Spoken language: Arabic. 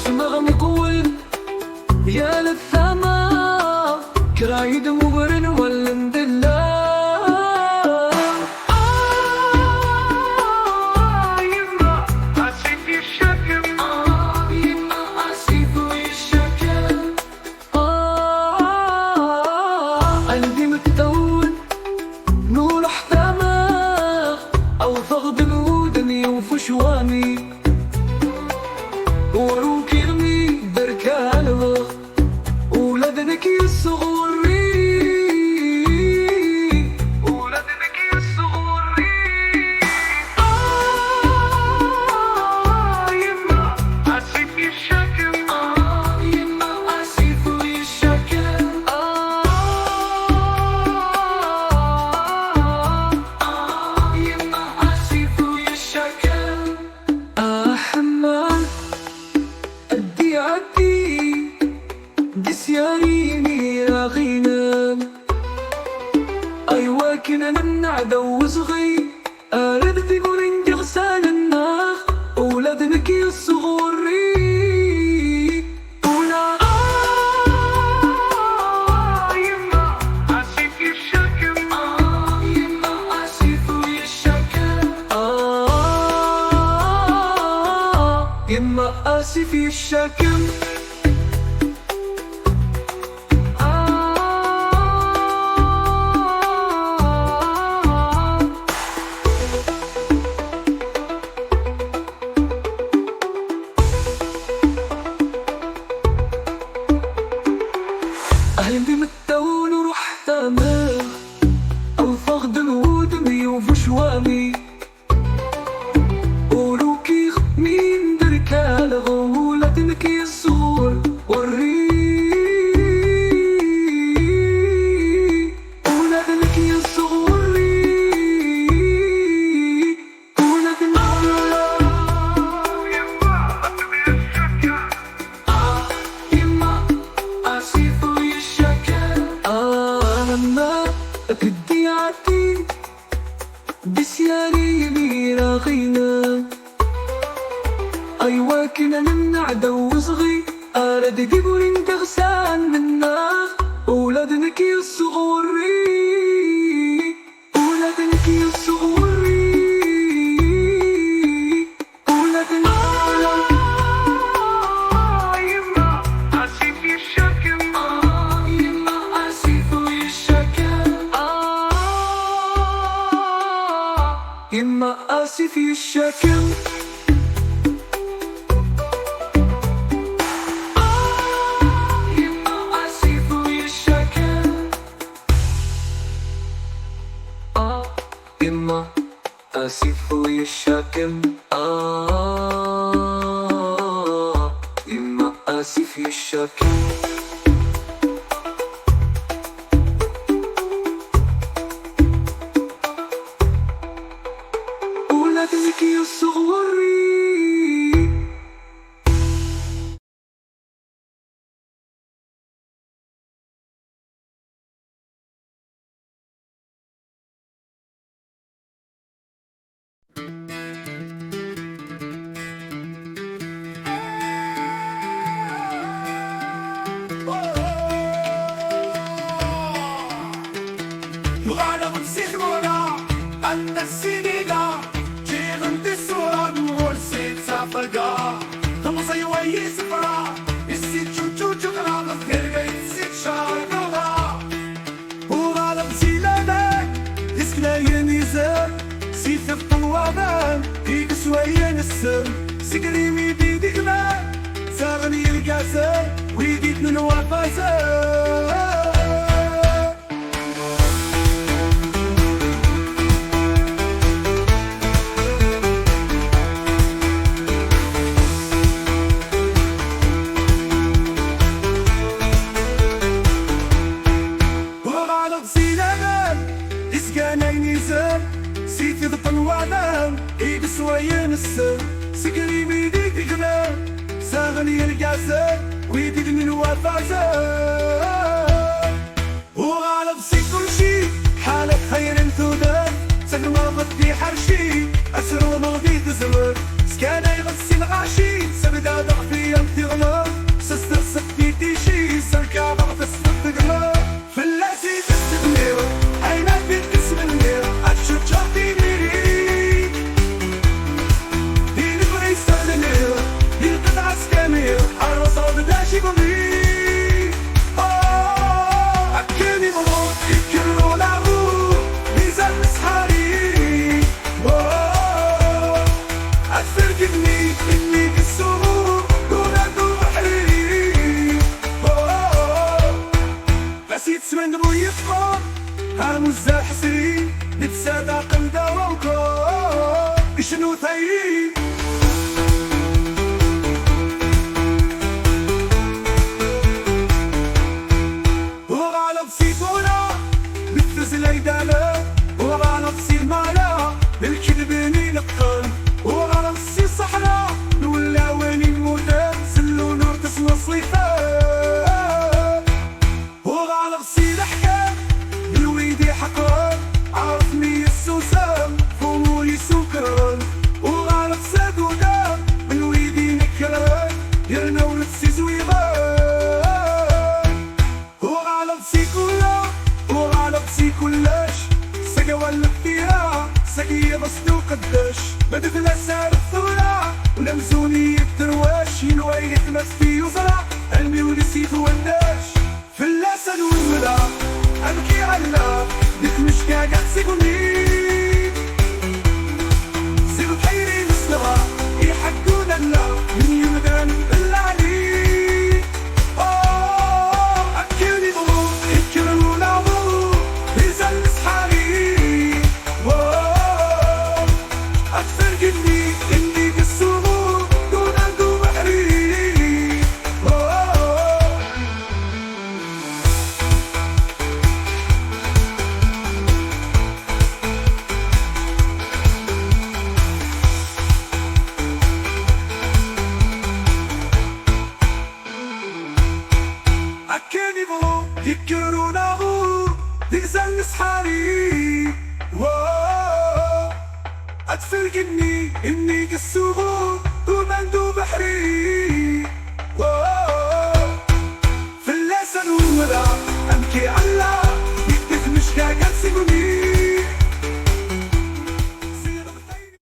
اسمع مقول يا للثمار كرايد مبرن والند الله يما اسف الشكل يما اسف الشكل قلبي متدون نور احتمى او ضغط نودني وفشواني وروك يرمي بركالغ ولدنك يصغري ولدنك يصغري يما اسف الشكل يما اسف الشكل يما اسف الشكل حمال أدي عدي دسياريني يا غينام أيوا كنا ننعدو وصغي أرد في قرين غسال الناخ ولدنك يصغري ولا يما أسف الشكل يما أسف الشكل يما آسف الشكل أهل بمتون ورحت أمام أو فقد ودمي وفشوامي وروكي مين دركال غولتنك يصور وري ولدنك يصوري ولدنك يما أسف الشكل لما بدي عدي بسياري ميرا غينا أيوا كنا ننعدو وصغي أرد ديبورين تغسان منا ولدنك يصغري ولدنك يصغري ولدنك يما أسف الشكل يما أسف الشكل يما آسف الشكل يما آسف الشكل يما آسف الشكل يما آسف الشكل ولدنك يصغري وأنا منسيخونا أن السنينة جيغن تسورا ورسيت سافقا خمسي وي سفرا السيت شوشو جغرا غير السيت شارقا وغالا مسيلانا اسكنا ينيزر سيت الطوانا ديك سويا نسر سكري ميدي ديكنا ساغني القاسر ويديت من وفاسر سيتي ضطنوانا ايد سويا نسر سكري ميديك ديكنا ساغني القاسر ويديك من وفاسر وغالب سي كل شي حالك خير انثودان سكر ما غدي حرشي أسر وما غدي تزور سكاني غسي الغاشي سبدا ضعفي يمثي غلا وزا حسري نتسادى قلدا ووكو شنو ثايرين وغالا بسيطونا بالتزل ايدانا وغالا بسي المالا بالكذبني نبقان وغالا بسي صحنا نولا وين المودان سلو نور تسوى صليفان وغالا بسي الحكام بالويدي حقان عرفني السوسام فمولي سكران وغالا بسادونا بالويدي نكران يرنا ونفسي زويغان وغالا بسي كلا وغالا بسي كلاش سقا ولا فيها سقية بسنو قداش بدفنا سار الثورة ولمزوني الدرواش ينوي يتمس في وزرع علمي ونسيت والناش في اللسن والملا أبكي على نخمش كاقع سيقوني سيقو بحيري نسلغا يحقونا لا من يمدان بالعلي أكيوني ضلو يكرمون عضو بيزل صحابي أكثر قلني إني قصومو دون عنده بحري أكيوني ضلو يكرمون عضو بيزل صحابي أتفرقني إني قصوغو دون عنده بحري